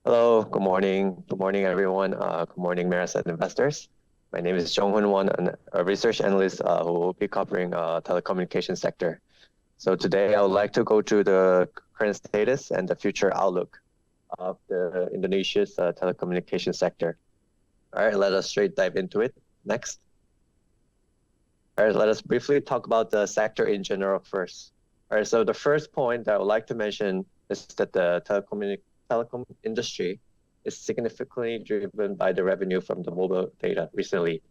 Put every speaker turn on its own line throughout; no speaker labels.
Hello, good morning. Good morning, everyone. Good morning, Mirae Asset investors. My name is Jong-Hoon Won, a research analyst who will be covering telecommunications sector. So today I would like to go through the current status and the future outlook of the Indonesia's telecommunications sector. All right, let us straight dive into it. Next. All right, let us briefly talk about the sector in general first. All right, so the first point that I would like to mention is that the telecom industry is significantly driven by the revenue from the mobile data recently.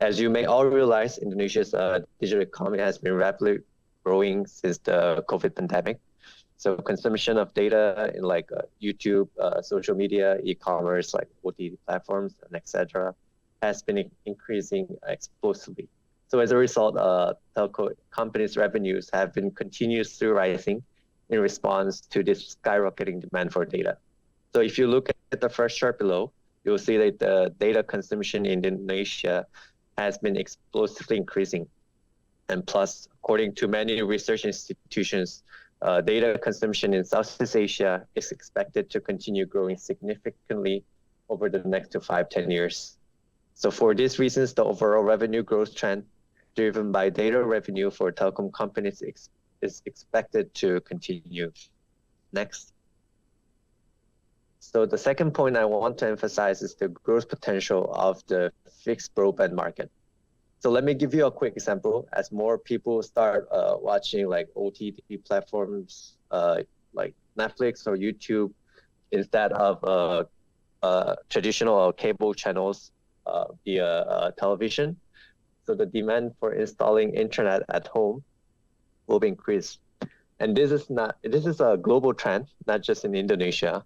As you may all realize, Indonesia's digital economy has been rapidly growing since the COVID pandemic. So consumption of data in like YouTube, social media, e-commerce, like OTT platforms, and etc., has been increasing explosively. So as a result, telco companies' revenues have been continuously rising in response to this skyrocketing demand for data. So if you look at the first chart below, you'll see that the data consumption in Indonesia has been explosively increasing. And plus, according to many research institutions, data consumption in Southeast Asia is expected to continue growing significantly over the next 5-10 years. So for these reasons, the overall revenue growth trend driven by data revenue for telecom companies is expected to continue. Next. So the second point I want to emphasize is the growth potential of the fixed broadband market. So let me give you a quick example. As more people start watching like OTT platforms like Netflix or YouTube instead of traditional cable channels via television, so the demand for installing internet at home will be increased. And this is a global trend, not just in Indonesia.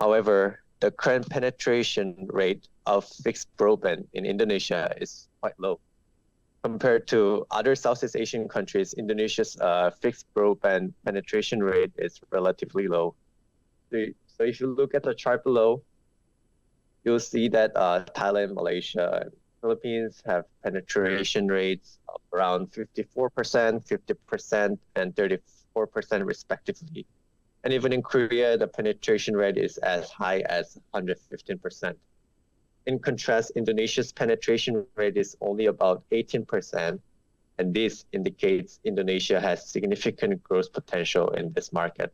However, the current penetration rate of fixed broadband in Indonesia is quite low. Compared to other Southeast Asian countries, Indonesia's fixed broadband penetration rate is relatively low. So if you look at the chart below, you'll see that Thailand, Malaysia, and Philippines have penetration rates of around 54%, 50%, and 34% respectively. And even in Korea, the penetration rate is as high as 115%. In contrast, Indonesia's penetration rate is only about 18%, and this indicates Indonesia has significant growth potential in this market.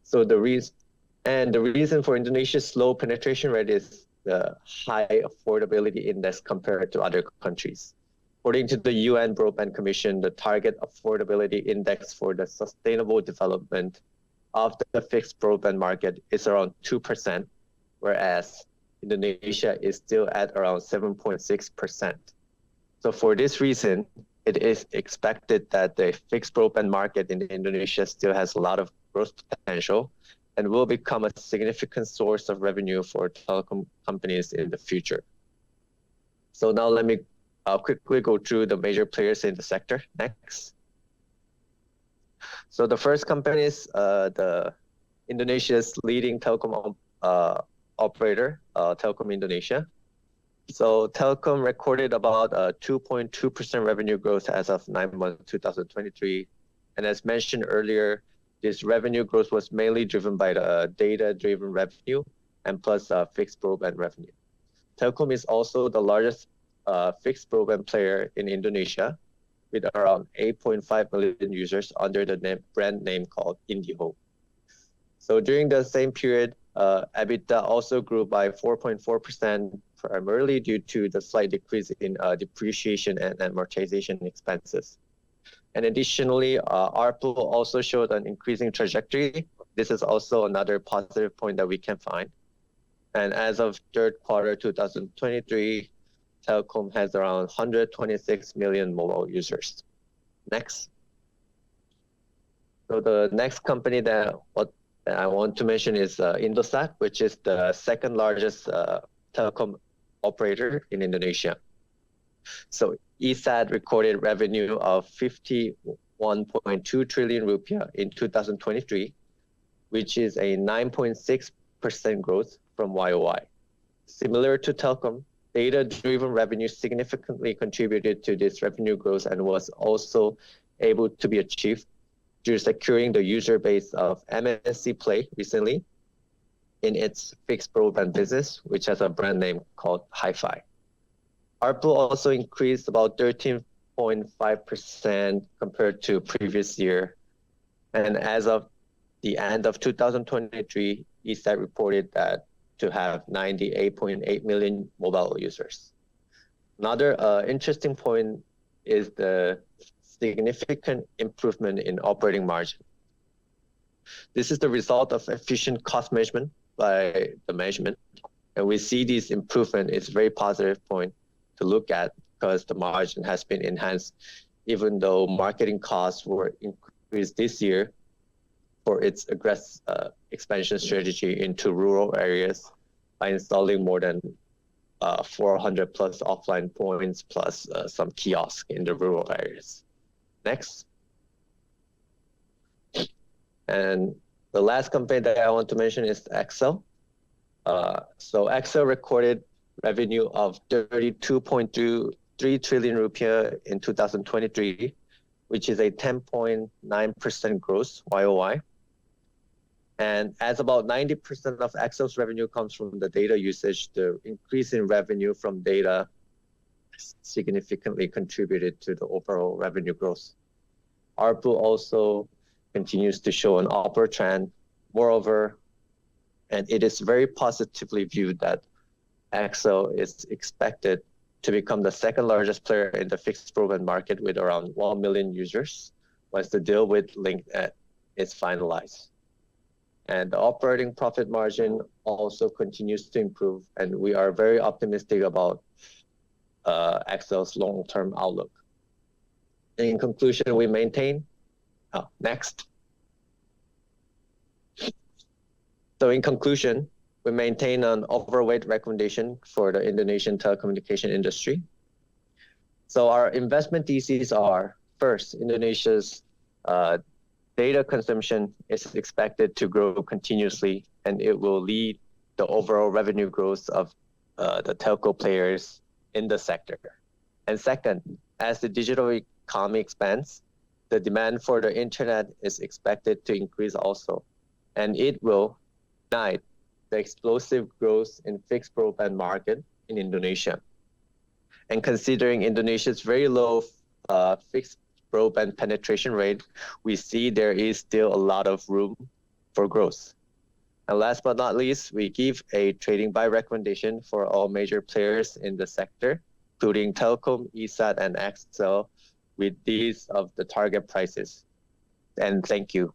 So the reason for Indonesia's low penetration rate is the high affordability index compared to other countries. According to the UN Broadband Commission, the target affordability index for the sustainable development of the fixed broadband market is around 2%, whereas Indonesia is still at around 7.6%. So for this reason, it is expected that the fixed broadband market in Indonesia still has a lot of growth potential and will become a significant source of revenue for telecom companies in the future. So now let me quickly go through the major players in the sector. Next. So the first company is the Indonesia's leading telecom operator, Telkom Indonesia. So Telkom recorded about 2.2% revenue growth as of 9 months 2023. And as mentioned earlier, this revenue growth was mainly driven by the data-driven revenue and plus fixed broadband revenue. Telkom is also the largest fixed broadband player in Indonesia, with around 8.5 million users under the brand name called IndiHome. So during the same period, EBITDA also grew by 4.4%, primarily due to the slight decrease in depreciation and amortization expenses. And additionally, ARPU also showed an increasing trajectory. This is also another positive point that we can find. And as of third quarter 2023, Telkom has around 126 million mobile users. Next. So the next company that I want to mention is Indosat, which is the second largest telecom operator in Indonesia. So ISAT recorded revenue of 51.2 trillion rupiah in 2023, which is a 9.6% growth from YOY. Similar to Telkom, data-driven revenue significantly contributed to this revenue growth and was also able to be achieved through securing the user base of MNC Play recently, in its fixed broadband business, which has a brand name called Hi-Fi. ARPU also increased about 13.5% compared to previous year. And as of the end of 2023, ISAT reported that to have 98.8 million mobile users. Another interesting point is the significant improvement in operating margin. This is the result of efficient cost management by the management. And we see this improvement is a very positive point to look at because the margin has been enhanced, even though marketing costs were increased this year for its aggressive expansion strategy into rural areas by installing more than 400 plus offline points plus some kiosks in the rural areas. Next. And the last company that I want to mention is XL. So XL recorded revenue of 32.3 trillion rupiah in 2023, which is a 10.9% growth YOY. And as about 90% of XL's revenue comes from the data usage, the increase in revenue from data significantly contributed to the overall revenue growth. ARPU also continues to show an upward trend. Moreover, and it is very positively viewed that XL is expected to become the second largest player in the fixed broadband market with around 1 million users once the deal with Link is finalized. And the operating profit margin also continues to improve, and we are very optimistic about XL's long-term outlook. In conclusion, we maintain. Next. So in conclusion, we maintain an overweight recommendation for the Indonesian telecommunication industry. So our investment theses are, first, Indonesia's data consumption is expected to grow continuously, and it will lead the overall revenue growth of the telco players in the sector. And second, as the digital economy expands, the demand for the internet is expected to increase also, and it will ignite the explosive growth in fixed broadband market in Indonesia. And considering Indonesia's very low fixed broadband penetration rate, we see there is still a lot of room for growth. And last but not least, we give a trading buy recommendation for all major players in the sector, including Telkom, ISAT, and XL, with these of the target prices. And thank you.